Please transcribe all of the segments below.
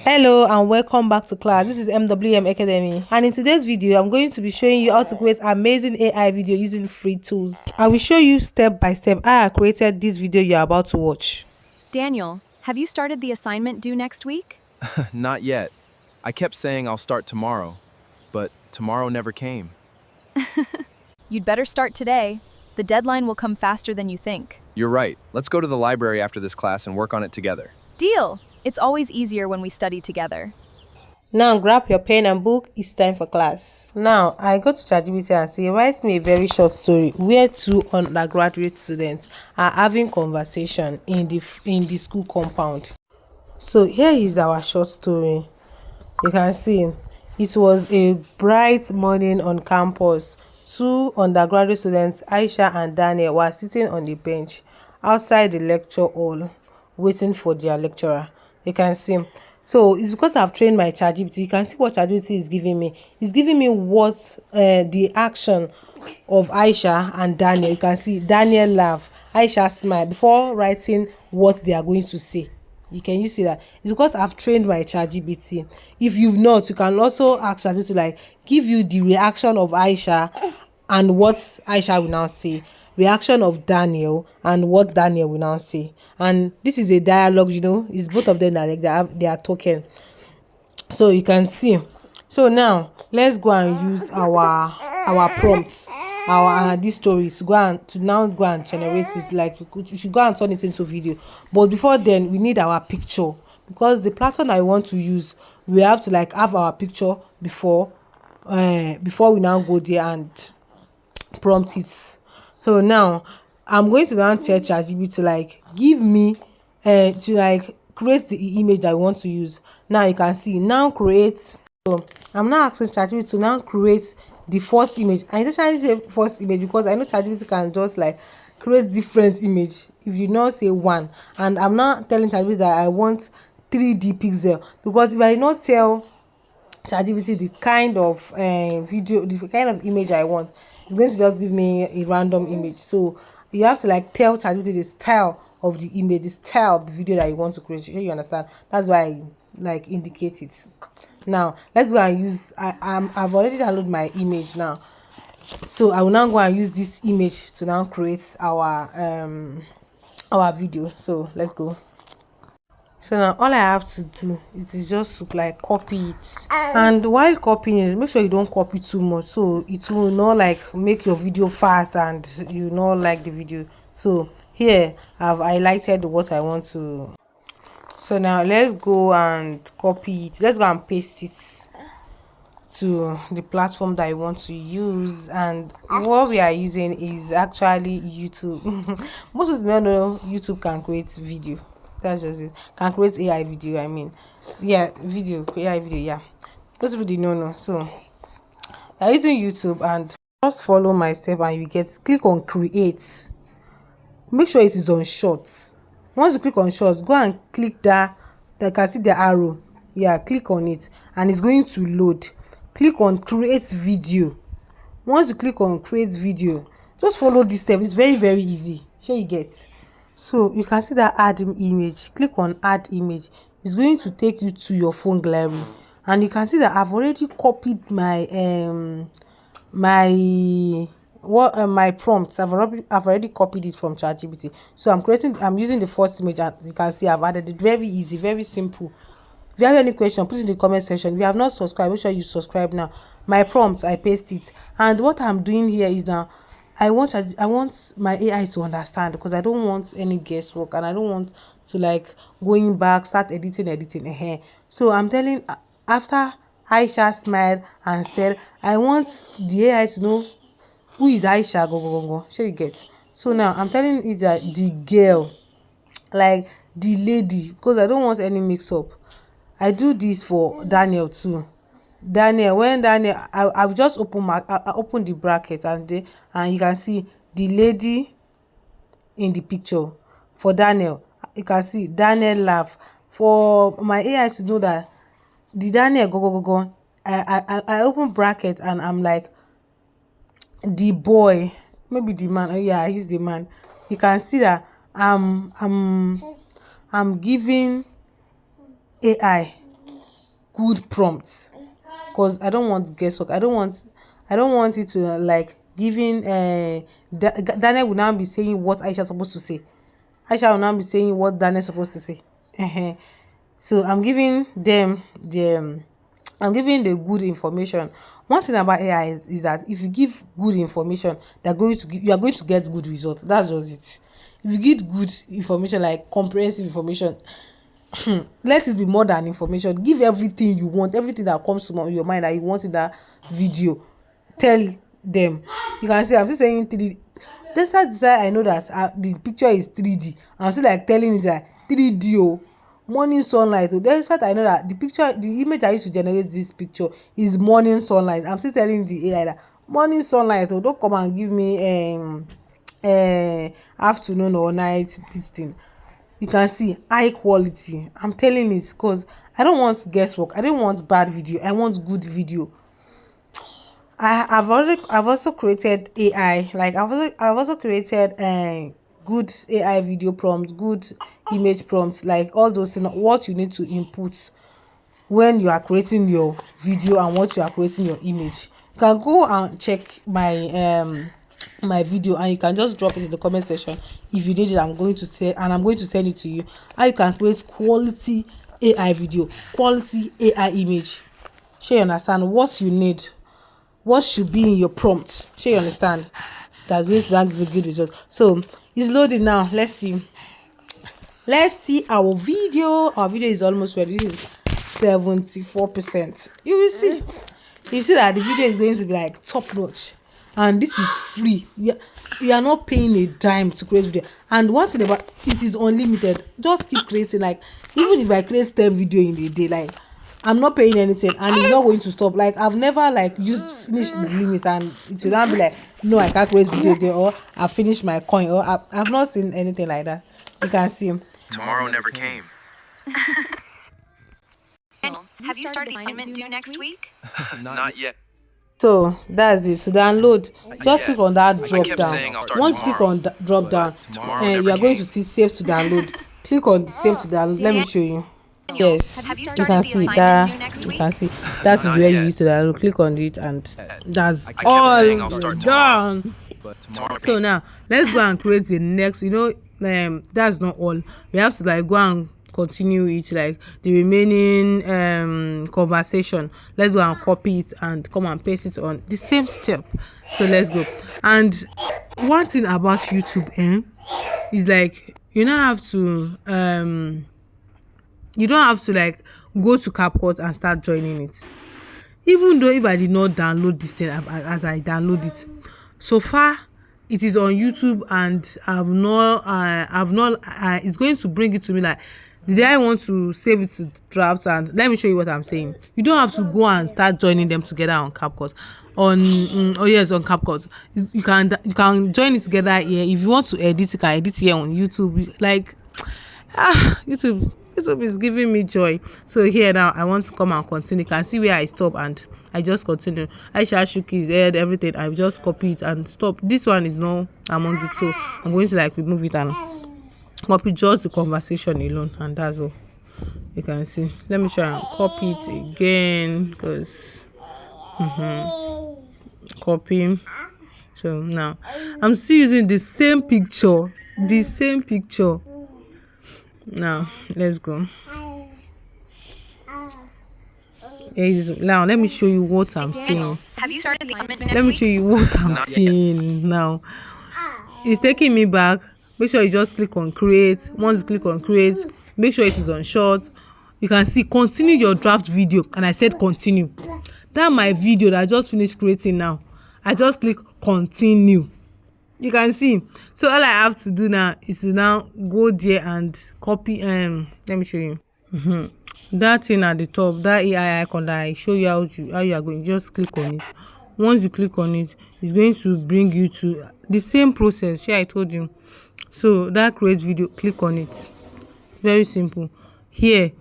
Hello and welcome back to class. This is MWM Academy, and in today's video I'm going to be showing you how to create amazing AI video using free tools. I will show you step by step how I created this video you're about to watch. Daniel, have you started the assignment due next week? Not yet. I kept saying I'll start tomorrow, but tomorrow never came. You'd better start today. The deadline will come faster than you think. You're right. Let's go to the library after this class and work on it together. Deal! It's always easier when we study together. Now grab your pen and book. It's time for class. Now I go to ChatGPT and say, write me a very short story where two undergraduate students are having conversation in the school compound. So here is our short story. You can see it was a bright morning on campus. Two undergraduate students, Aisha and Daniel, were sitting on the bench outside the lecture hall waiting for their lecturer. You can see. So it's because I've trained my ChatGPT. You can see what ChatGPT is giving me. It's giving me what the action of Aisha and Daniel. You can see Daniel laugh, Aisha smile before writing what they are going to say. You see that? It's because I've trained my ChatGPT. If you've not, you can also ask ChatGPT to like give you the reaction of Aisha and what Aisha will now say, reaction of Daniel and what Daniel will now say. And this is a dialogue, it's both of them that they are talking. So you can see. So now let's go and use our prompts, our this story to go and generate it. Like you should go and turn it into video. But before then, we need our picture, because the platform I want to use, we have to like have our picture before we now go there and prompt it. So now I'm going to now tell ChatGPT to like give me to like create the image I want to use. Now you can see now create. So I'm now asking ChatGPT to now create the first image. I intentionally say first image because I know ChatGPT can just like create different image if you not say one. And I'm not telling ChatGPT that I want 3D pixel, because if I not tell ChatGPT the kind of video, the kind of image I want, it's going to just give me a random image. So you have to like tell ChatGPT the style of the image, the style of the video that you want to create. You understand? That's why I like indicate it. Now let's go and use. I've already downloaded my image now, so I will now go and use this image to now create our video. So let's go. So now all I have to do is just to like copy it, and while copying it, make sure you don't copy too much so it will not like make your video fast and you not like the video. So here I've highlighted what I want to. So now let's go and copy it. Let's go and paste it to the platform that I want to use, and what we are using is actually YouTube. Most of them know YouTube can create video. That's just it. Can create AI video. I mean, yeah, video, AI video. Yeah, most people didn't know. So I'm using YouTube, and just follow my step, and you click on create. Make sure it is on shorts. Once you click on shorts, go and click that. You can see the arrow. Yeah, click on it, and it's going to load. Click on create video. Once you click on create video, just follow this step. It's very easy. Sure you get. So you can see that add image. Click on add image. It's going to take you to your phone gallery, and you can see that I've already copied my my prompts. I've already copied it from ChatGPT. So I'm using the first image, and you can see I've added it. Very easy, very simple. If you have any question, put it in the comment section. If you have not subscribed, make sure you subscribe now. My prompts, I paste it, and what I'm doing here is now I want my AI to understand, because I don't want any guesswork, and I don't want to like going back start editing. So I'm telling, after Aisha smiled and said, I want the AI to know who is Aisha. Go. Sure you get. So now I'm telling it that the girl, like the lady, because I don't want any mix up. I do this for Daniel too. When Daniel, I've just opened the bracket, and you can see the lady in the picture. For Daniel, you can see Daniel laugh. For my AI to know that the Daniel go, I open bracket, and I'm like the boy, maybe the man. Oh yeah, he's the man. You can see that I'm giving AI good prompts, because I don't want guesswork. I don't want it to like giving Daniel will now be saying what Aisha is supposed to say. Aisha will now be saying what Daniel is supposed to say. So I'm giving them the good information. One thing about AI is that if you give good information, you are going to get good results. That's just it. If you give good information, like comprehensive information, let it be more than information. Give everything you want, everything that comes to your mind that you want in that video. Tell them. You can see I'm still saying 3D. That's why I know that the picture is 3D. I'm still like telling it that 3D. Oh, morning sunlight. Oh, that's why I know that the image I used to generate this picture is morning sunlight. I'm still telling the AI that morning sunlight. Oh, don't come and give me afternoon or night this thing. You can see high quality. I'm telling it because I don't want guesswork. I don't want bad video. I want good video. I've also created AI. Like I've also created good AI video prompts, good image prompts, like all those things. What you need to input when you are creating your video and what you are creating your image. You can go and check my video and you can just drop it in the comment section if you need it. I'm going to send it to you how you can create quality AI video, quality AI image. Sure you understand what you need, what should be in your prompt. Sure you understand? That's going to give a good result. So it's loading now. Let's see our video. Our video is almost ready. This is 74%. You will see that the video is going to be like top notch. And this is free. You are not paying a dime to create video. And one thing about it is unlimited. Just keep creating. Like even if I create 10 video in a day, like I'm not paying anything and it's not going to stop. Like I've never like finished the limit and it will not be like no, I can't create video again, or I finished my coin, or I've not seen anything like that. You can see Tomorrow never came. Have you started the assignment due next week? Not yet. So that's it. To download, just click on that I drop kept down. saying I'll start Once you click tomorrow, on drop down, tomorrow you never are going came. to see save to download. Click on save to download. Let me show you. Yes, Have you you started can the see assignment that. due next You week? can see that is Not where you yet. used to download. Click on it and that's I kept saying I'll start tomorrow. done. But tomorrow So now let's go and create the next. That's not all. We have to like go and continue it, like the remaining conversation. Let's go and copy it and come and paste it on the same step. So let's go. And one thing about YouTube is like you don't have to like go to CapCut and start joining it. Even though if I did not download this thing as I download it, so far it is on YouTube and it's going to bring it to me like, did I want to save it to drafts? And let me show you what I'm saying. You don't have to go and start joining them together on CapCut. On CapCut. You can join it together here. If you want to edit, you can edit here on YouTube. Like YouTube is giving me joy. So here now I want to come and continue. You can see where I stop and I just continue. Aisha shook his head, everything. I just copy it and stop. This one is not among it, so I'm going to like remove it and copy just the conversation alone, and that's all. You can see. Let me try and copy it again because copy. So now I'm still using the same picture. Now let's go. Now let me show you what I'm seeing. Have you started the assignment next Let me week? show you what I'm seeing now. It's taking me back. Make sure you just click on create. Once you click on create, make sure it is on short. You can see continue your draft video, and I said continue. That my video that I just finished creating now. I just click continue. You can see. So all I have to do now is to now go there and copy. Let me show you. That thing at the top, that AI icon that I show you how you are going. Just click on it. Once you click on it, it's going to bring you to the same process. I told you. So that create video, click on it. Very simple. Here,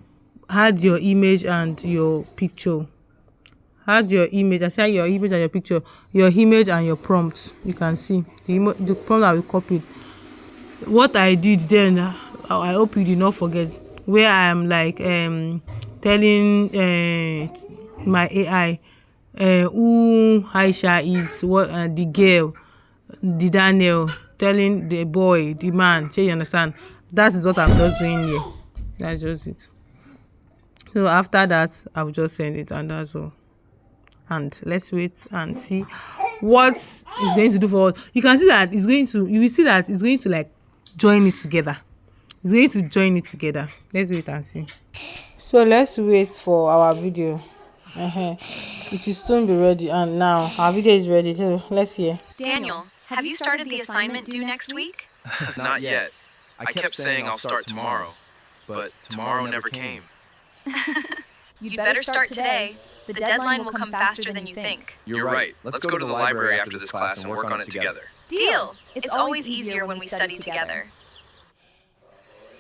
add your image and your picture. Add your image. I say your image and your picture. Your image and your prompt. You can see the prompt that we copied. What I did then, I hope you did not forget. Where I am like telling my AI who Aisha is, what the girl, the Daniel, telling the boy, the man. You understand? That is what I'm just doing here. That's just it. So after that, I'll just send it, and that's all. And let's wait and see what it's going to do for us. You can see that it's going to. You will see that it's going to like join it together. It's going to join it together. Let's wait and see. So let's wait for our video. It will soon be ready, and now our video is ready. So let's hear. Daniel, have you started the assignment due next week? Not yet. I kept saying I'll start tomorrow, but tomorrow never came. You'd better start today. The deadline will come faster than you think. You're right. Let's go to the library after this class and work on it together. Deal! It's always easier when we study together.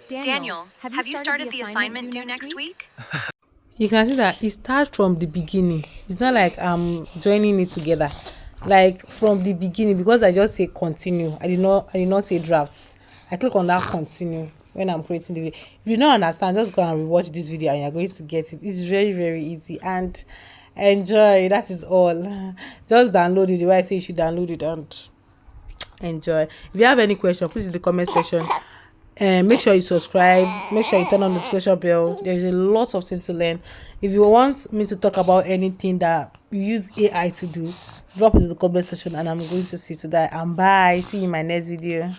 Daniel, have you started the assignment due next week? You can see that it starts from the beginning. It's not like I'm joining it together. Like from the beginning, because I just say continue. I did not say drafts. I click on that continue when I'm creating the video. If you don't understand, just go and rewatch this video and you're going to get it. It's very, very easy, and enjoy. That is all. Just download it the way I say you should download it and enjoy. If you have any question, please in the comment section. Make sure you subscribe, make sure you turn on the notification bell. There is a lot of things to learn. If you want me to talk about anything that you use AI to do, drop it in the comment section and I'm going to see to that. And bye, see you in my next video.